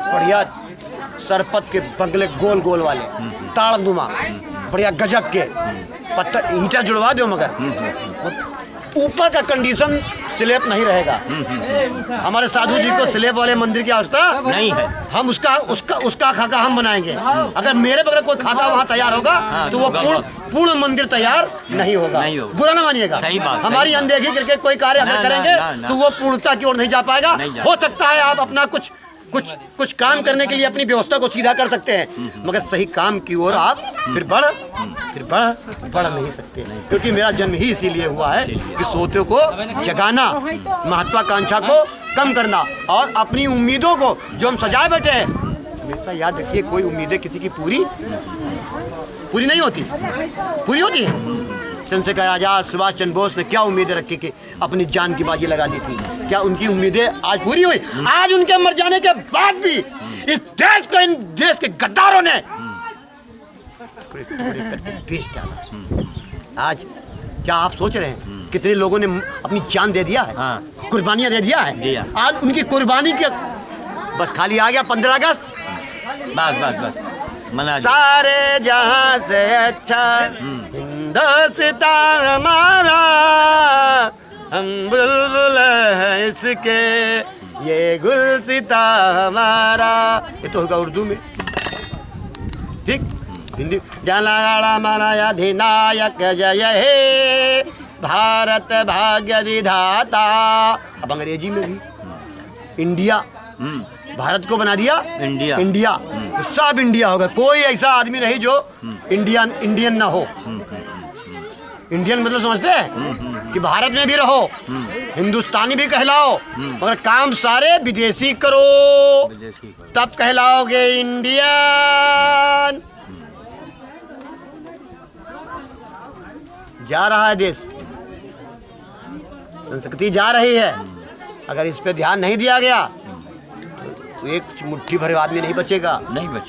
बढ़िया सरपत के बंगले गोल गोल वाले, ताड़नुमा, बढ़िया गजब के पत्थर ईंटा जुड़वा दो, मगर ऊपर का कंडीशन स्लेब नहीं रहेगा। हमारे साधु जी को स्लेब वाले मंदिर की आवश्यकता नहीं है। हम उसका खाका हम बनाएंगे। अगर मेरे बगैर कोई खाका वहाँ तैयार होगा तो वो पूर्ण मंदिर तैयार नहीं होगा। बुरा ना मानिएगा। हमारी अनदेखी करके कोई कार्य अगर करेंगे तो वो पूर्णता की ओर नहीं जा पाएगा। हो सकता है आप अपना कुछ काम करने के लिए अपनी व्यवस्था को सीधा कर सकते हैं, मगर सही काम की ओर आप फिर बढ़ नहीं सकते। क्योंकि मेरा जन्म ही इसीलिए हुआ है कि सोते को जगाना, महत्वाकांक्षा को कम करना और अपनी उम्मीदों को जो हम सजाए बैठे हैं, हमेशा याद रखिए कोई उम्मीदें किसी की पूरी नहीं होती, पूरी होती है। चंद्रशेखर आजाद, सुभाष चंद्र बोस ने क्या उम्मीदें रखी कि अपनी जान की बाजी लगा दी थी? क्या उनकी उम्मीदें आज पूरी हुई? आज उनके मर जाने के बाद भी इस देश को, इन देश के गद्दारों ने टुकड़े करके बेच डाला। आज क्या आप सोच रहे हैं कितने लोगों ने अपनी जान दे दिया है, कुर्बानियां दे दिया है? आज उनकी कुर्बानी के बस खाली आ गया 15 अगस्त, बस सारे जहां से अच्छा हिंदुस्तान हमारा, हम बुलबुल है इसके, ये गुलसिता हमारा। ये तो होगा उर्दू में, ठीक। हिंदी जलाला मनाया अधिनायक जय हे, भारत भाग्य विधाता। अब अंग्रेजी में भी इंडिया, भारत को बना दिया इंडिया तो सब इंडिया होगा। कोई ऐसा आदमी नहीं जो इंडियन ना हो। इंडियन मतलब समझते हैं कि भारत में भी रहो, हिंदुस्तानी भी कहलाओ, मगर काम सारे विदेशी करो, तब कहलाओगे इंडियन। जा रहा है देश, संस्कृति जा रही है। अगर इस पे ध्यान नहीं दिया गया तो एक मुट्ठी भर आदमी नहीं बचेगा।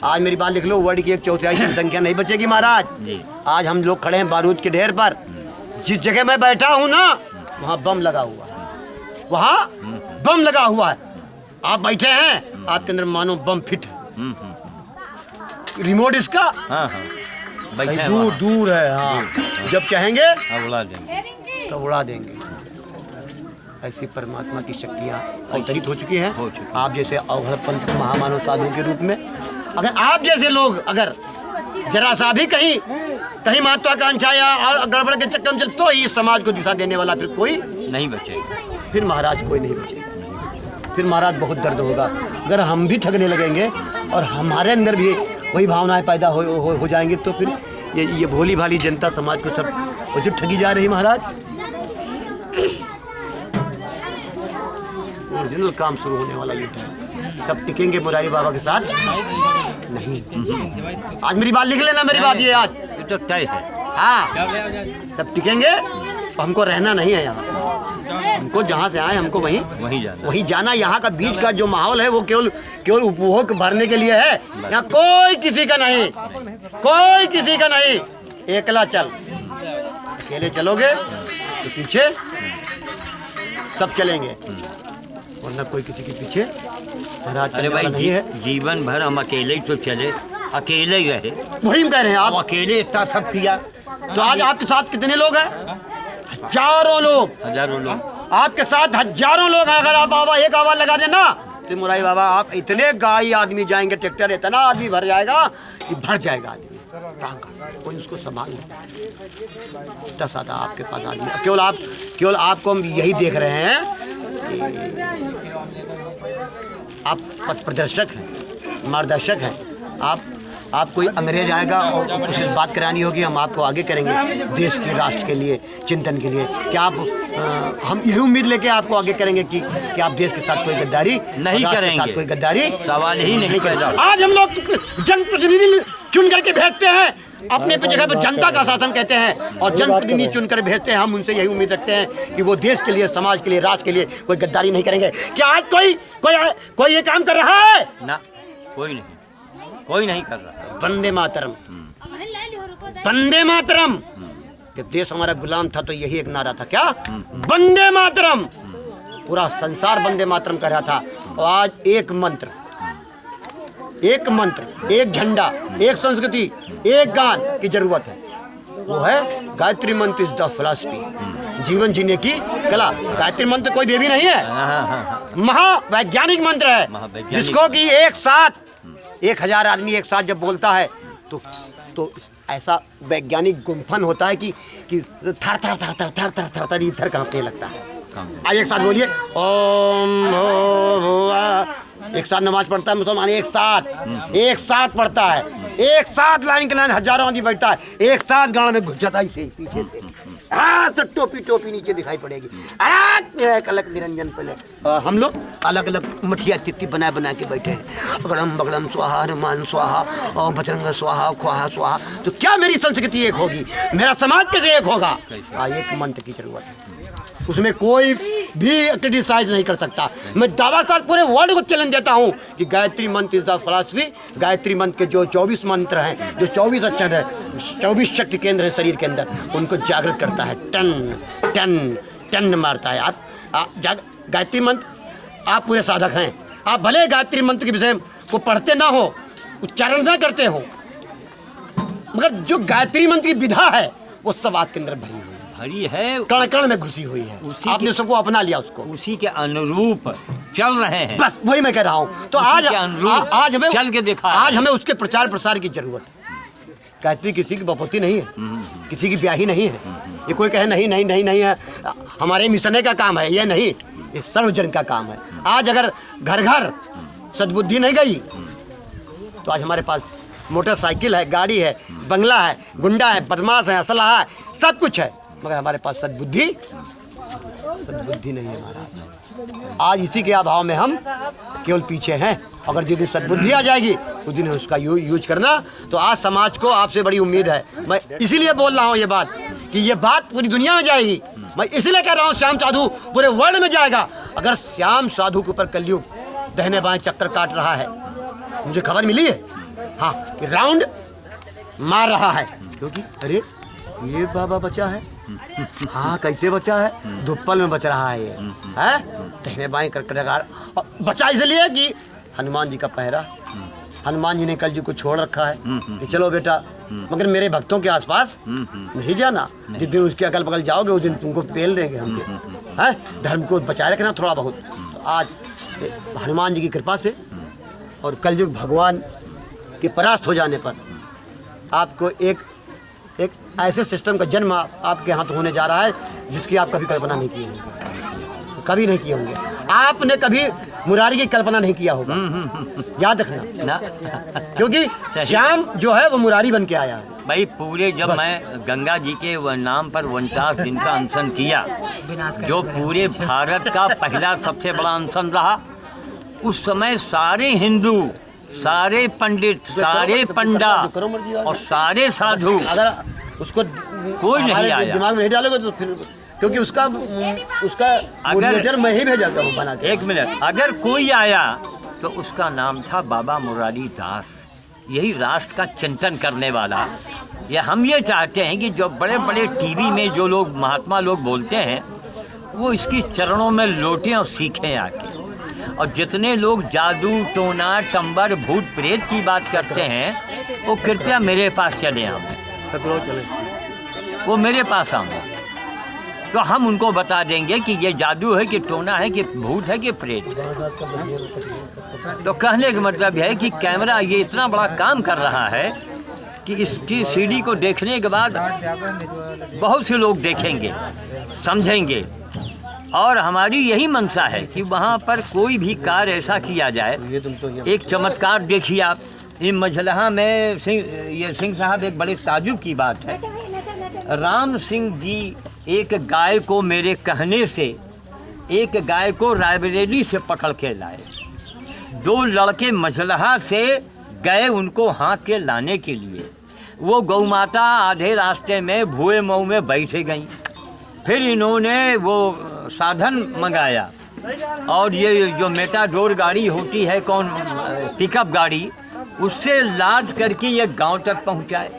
आज मेरी बात लिख लो, वर्ल्ड की 1/4 की संख्या नहीं बचेगी महाराज। आज हम लोग खड़े हैं बारूद के ढेर पर। जिस जगह मैं बैठा हूँ ना, वहाँ बम लगा हुआ है, वहाँ बम लगा हुआ है। आप बैठे हैं, आपके अंदर मानो बम फिट है। रिमोट इसका दूर है। हाँ, जब चाहेंगे तो उड़ा देंगे। ऐसी परमात्मा की शक्तियाँ अवतरित हो चुकी हैं। आप जैसे अवधर पंथ महामानव साधु के रूप में, अगर आप जैसे लोग अगर जरा सा भी कहीं महत्वाकांक्षा या और गड़बड़ के चक्कर में चल, तो ही समाज को दिशा देने वाला फिर कोई नहीं बचेगा। फिर महाराज कोई नहीं बचेगा। फिर महाराज बहुत दर्द होगा। अगर हम भी ठगने लगेंगे और हमारे अंदर भी वही भावनाएं पैदा हो जाएंगी, तो फिर ये भोली भाली जनता समाज को सब ठगी जा रही। महाराज ओरिजिनल काम शुरू होने वाला युद्ध है। सब टिकेंगे मुरारी बाबा के साथ नहीं। आज मेरी बात लिख लेना, मेरी बात ये आज तो तय है। हाँ, सब टिकेंगे। हमको रहना नहीं है यहाँ। हमको जहाँ से आए हमको वहीं जाना। यहाँ का बीच का जो माहौल है वो केवल उपभोग भरने के लिए है। यहाँ कोई किसी का नहीं। एकला चल, अकेले चलोगे तो पीछे सब चलेंगे, वरना कोई किसी के पीछे महाराज चलने वाला नहीं है। जीवन भर हम अकेले ही तो चले, अकेले ही रहे। वही कह रहे हैं आप, अकेले इतना सब किया। तो आज आपके साथ कितने लोग हैं? हजारों लोग आपके साथ, हजारों लोग हैं। अगर आप बाबा एक आवाज लगा देना तो मुरारी बाबा, आप इतने गाड़ी आदमी जाएंगे, ट्रैक्टर इतना आदमी भर जाएगा कि भर जाएगा आदमी। कोई उसको संभाल नहीं। इतना सादा आपके पास आदमी, केवल आपको हम यही देख रहे हैं कि आप पथ प्रदर्शक हैं, मार्गदर्शक हैं। आप कोई अंग्रेज आएगा और कुछ बात करानी होगी, हम आपको आगे करेंगे देश की, राष्ट्र के लिए, चिंतन के लिए। क्या आप हम यही उम्मीद लेके आपको आगे करेंगे कि आप देश के साथ कोई गद्दारी नहीं करेंगे। कोई गद्दारी सवाल ही नहीं पैदा। आज हम लोग जनप्रतिनिधि चुन करके भेजते हैं, अपने पे जगह पर जनता का शासन कहते हैं, और जनप्रतिनिधि चुनकर भेजते हैं। हम उनसे यही उम्मीद रखते हैं कि वो देश के लिए, समाज के लिए, राष्ट्र के लिए कोई गद्दारी नहीं करेंगे। क्या आज कोई ये काम कर रहा है? ना, कोई नहीं कर रहा। वंदे मातरम, वंदे मातरम। जब देश हमारा गुलाम था तो यही एक नारा था, क्या? वंदे मातरम। पूरा संसार वंदे मातरम कह रहा था। और आज एक मंत्र, एक मंत्र, एक झंडा, एक संस्कृति, एक गान की जरूरत है। वो है गायत्री मंत्र इज द फिलॉसफी, जीवन जीने की कला। गायत्री मंत्र कोई देवी नहीं है, महावैज्ञानिक मंत्र है, जिसको कि एक साथ 1000 आदमी एक साथ जब बोलता है तो ऐसा वैज्ञानिक गुम्फन होता है कि थर थर थर थर थर थर थर थर इधर कांपने लगता है। आज एक साथ बोलिए ओम भूर्भुवः। एक साथ नमाज पढ़ता है मुसलमान, एक साथ पढ़ता है, एक साथ लाइन के लाइन हजारों आदमी बैठता है, एक साथ गाँव में घुस जाता है इसे पीछे से। तो टोपी नीचे दिखाई पड़ेगी। अलग निरंजन पहले हम लोग अलग अलग मठिया चिट्ठी बना के बैठे हैं। अगड़म बगड़म स्वाहा, हनुमान स्वाहा और बजरंग स्वाहा, ख्वाहा स्वाहा। तो क्या मेरी संस्कृति एक होगी, मेरा समाज कैसे एक होगा? एक मंत्र की जरूरत है, उसमें कोई भी क्रिटिसाइज नहीं कर सकता। मैं दावा कर पूरे वर्ल्ड को चैलेंज देता हूँ कि गायत्री मंत्र इज द फिलॉसफी। गायत्री मंत्र के जो 24 मंत्र हैं, जो 24 अक्षर है, 24 शक्ति केंद्र है शरीर के अंदर, उनको जागृत करता है। टन टन टन मारता है। आप गायत्री मंत्र, आप पूरे साधक हैं, आप भले गायत्री मंत्र के विषय को पढ़ते ना हो, उच्चारण ना करते हो, मगर जो गायत्री मंत्र की विधा है वो सब आपके अंदर भरी है, कण कण में घुसी हुई है। आपने सबको अपना लिया, उसको उसी के अनुरूप चल रहे हैं। बस वही मैं कह रहा हूँ। तो आज हमें चल के देखा, आज हमें उसके प्रचार प्रसार की जरूरत है। गायत्री किसी की बपौती नहीं है, किसी की ब्याही नहीं है। ये कोई कहे नहीं नहीं नहीं नहीं है, हमारे मिशने का काम है, ये नहीं, ये सर्वजन का काम है। आज अगर घर घर सद्बुद्धि नहीं गई तो आज हमारे पास मोटरसाइकिल है, गाड़ी है, बंगला है, गुंडा है, बदमाश है, असलहा है, सब कुछ है, मगर हमारे पास सद्बुद्धि नहीं है महाराज। आज इसी के अभाव में हम केवल पीछे हैं। अगर जिस दिन सद्बुद्धि आ जाएगी उस दिन उसका यूज करना। तो आज समाज को आपसे बड़ी उम्मीद है। मैं इसीलिए बोल रहा हूँ ये बात कि ये बात पूरी दुनिया में जाएगी। मैं इसलिए कह रहा हूँ श्याम साधु पूरे वर्ल्ड में जाएगा। अगर श्याम साधु के ऊपर कलयुग दाहिने बाएं चक्कर काट रहा है, मुझे खबर मिली है, हाँ, राउंड मार रहा है, क्योंकि अरे ये बाबा बचा है, हाँ कैसे बचा है, धुप्पल में बच रहा है ये, है दाहिने बाएं कर बचा इसलिए कि हनुमान जी का पहरा, हनुमान जी ने कल जी को छोड़ रखा है कि चलो बेटा, मगर मेरे भक्तों के आसपास नहीं जाना। जिस दिन उसके अगल बगल जाओगे उस दिन तुमको पेल देंगे हमके, हैं धर्म को बचाए रखना थोड़ा बहुत। तो आज हनुमान जी की कृपा से और कलयुग भगवान के परास्त हो जाने पर आपको एक ऐसे सिस्टम का जन्म आपके हाथ होने जा रहा है जिसकी आप कभी कल्पना नहीं किए होंगे, कभी नहीं किए होंगे। आपने कभी मुरारी की कल्पना नहीं किया होगा, याद रखना ना, क्योंकि श्याम जो है वो मुरारी बन के आया है। भाई पूरे जब मैं गंगा जी के नाम पर 49 दिन का अनशन किया, जो पूरे भारत का पहला सबसे बड़ा अनशन रहा, उस समय सारे हिंदू, सारे पंडित, सारे पंडा और सारे साधु, अगर उसको कोई नहीं आया, दिमाग में नहीं डालोगे तो फिर, क्योंकि उसका अगर मैं ही भेजा था बना के। 1 मिनट, अगर कोई आया तो उसका नाम था बाबा मुरारी दास। यही राष्ट्र का चिंतन करने वाला। या हम ये चाहते हैं कि जो बड़े बड़े टीवी में जो लोग महात्मा लोग बोलते हैं वो इसकी चरणों में लौटें और सीखें आके। और जितने लोग जादू टोना टंबर भूत प्रेत की बात करते हैं वो कृपया मेरे पास चले आए, वो मेरे पास आए, तो हम उनको बता देंगे कि ये जादू है कि टोना है कि भूत है कि प्रेत। तो कहने का मतलब है कि कैमरा ये इतना बड़ा काम कर रहा है कि इसकी सीडी को देखने के बाद बहुत से लोग देखेंगे, समझेंगे। और हमारी यही मंशा है कि वहाँ पर कोई भी कार्य ऐसा किया जाए। एक चमत्कार देखिए आप, इन मझलहा में सिंह साहब, एक बड़े ताजुब की बात है। राम सिंह जी एक गाय को, मेरे कहने से एक गाय को रायबरेली से पकड़ के लाए। 2 लड़के मझलहा से गए उनको हाँक के लाने के लिए। वो गौ माता आधे रास्ते में भुए मऊ में बैठे गई। फिर इन्होंने वो साधन मंगाया और ये जो मेटाडोर गाड़ी होती है, कौन पिकअप गाड़ी, उससे लाद करके ये गांव तक पहुंचाए।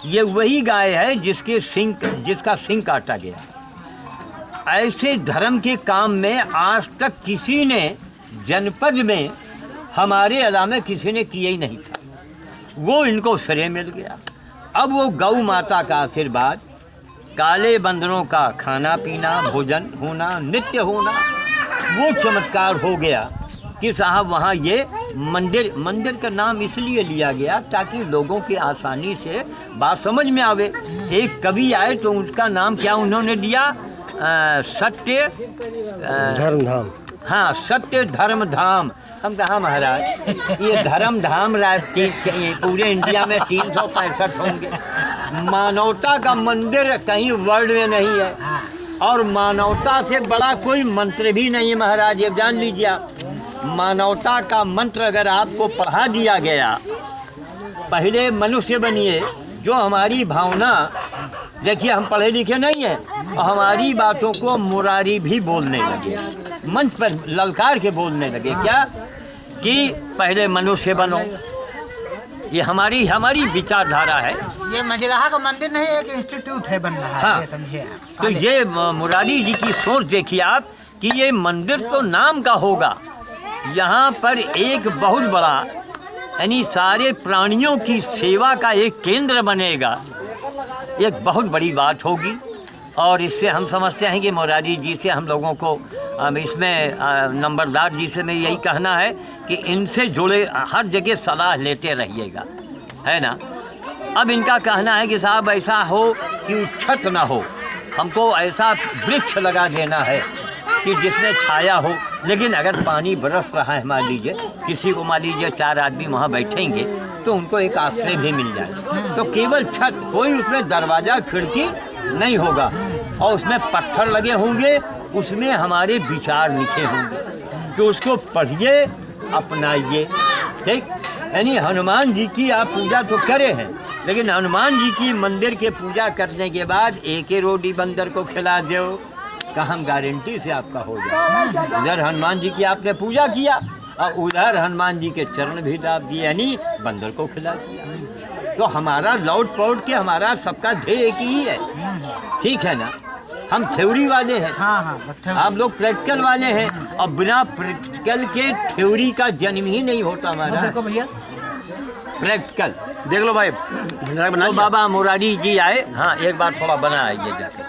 ये वही गाय है जिसका सिंग काटा गया। ऐसे धर्म के काम में आज तक किसी ने जनपद में हमारे अलावा किसी ने किया ही नहीं था, वो इनको श्रेय मिल गया। अब वो गौ माता का आशीर्वाद, काले बंदरों का खाना पीना, भोजन होना, नित्य होना, वो चमत्कार हो गया कि साहब वहाँ ये मंदिर का नाम इसलिए लिया गया ताकि लोगों की आसानी से बात समझ में आवे। एक कवि आए तो उसका नाम क्या उन्होंने दिया, सत्य धर्म धाम। हाँ, सत्य धर्म धाम। हम कहा महाराज ये धर्म धाम पूरे इंडिया में 365 होंगे, मानवता का मंदिर कहीं वर्ल्ड में नहीं है, और मानवता से बड़ा कोई मंत्र भी नहीं है महाराज, ये जान लीजिए आप। मानवता का मंत्र अगर आपको पढ़ा दिया गया, पहले मनुष्य बनिए, जो हमारी भावना, देखिए हम पढ़े लिखे नहीं हैं, हमारी बातों को मुरारी भी बोलने लगे, मंच पर ललकार के बोलने लगे क्या कि पहले मनुष्य बनो। ये हमारी विचारधारा है। ये मजराहा का मंदिर नहीं, एक इंस्टीट्यूट है बन रहा है। हाँ, ये समझिए आप। तो ये मुरारी जी की सोच देखिए आप कि ये मंदिर तो नाम का होगा, यहाँ पर एक बहुत बड़ा यानी सारे प्राणियों की सेवा का एक केंद्र बनेगा, एक बहुत बड़ी बात होगी। और इससे हम समझते हैं कि मुरारी जी से हम लोगों को इसमें नंबरदार जी से मैं यही कहना है कि इनसे जुड़े हर जगह सलाह लेते रहिएगा, है ना। अब इनका कहना है कि साहब ऐसा हो कि छत ना हो, हमको ऐसा वृक्ष लगा देना है कि जिसमें छाया हो, लेकिन अगर पानी बरस रहा है मान लीजिए, किसी को मान लीजिए 4 आदमी वहाँ बैठेंगे तो उनको एक आश्रय भी मिल जाए। तो केवल छत, कोई उसमें दरवाज़ा खिड़की नहीं होगा, और उसमें पत्थर लगे होंगे, उसमें हमारे विचार लिखे होंगे कि उसको पढ़िए, अपनाइए। ठीक, यानी हनुमान जी की आप पूजा तो करे हैं, लेकिन हनुमान जी की मंदिर के पूजा करने के बाद एक ही रोटी बंदर को खिला दो, का हम गारंटी से आपका हो जाए। उधर हनुमान जी की आपने पूजा किया और उधर हनुमान जी के चरण भी दाब दिए, यानी बंदर को खिला दिया। तो हमारा लौट पौट के हमारा सबका ध्येय एक ही है, ठीक है ना। हम थ्योरी वाले हैं, आप लोग प्रैक्टिकल वाले हैं, और बिना प्रैक्टिकल के थ्योरी का जन्म ही नहीं होता हमारा। देखो भैया, प्रैक्टिकल देख लो भाई, तो बाबा मुरारी जी आए, हाँ एक बार थोड़ा बना आइए जाके।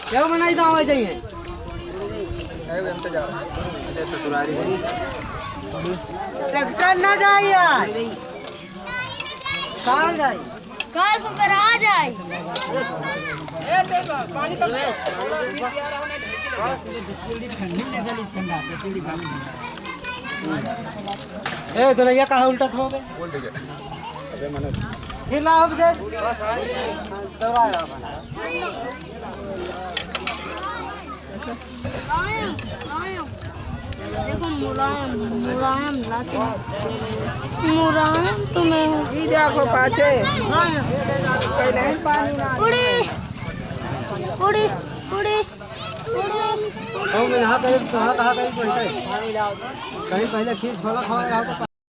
क्या बनाई दावा चाहिए ट्रैक्टर ना जाए यार, कहाँ जाए काल पर आ जाए। ए दुनिया कहाँ उल्टा हो गए, फिर ना हो दे देखो मुलायम मुलायम लाते मुलायम तुम्हें देखो पाछे उड़ी उड़ी उड़ी कहाँ कहीं पहले खीर छोला खाओ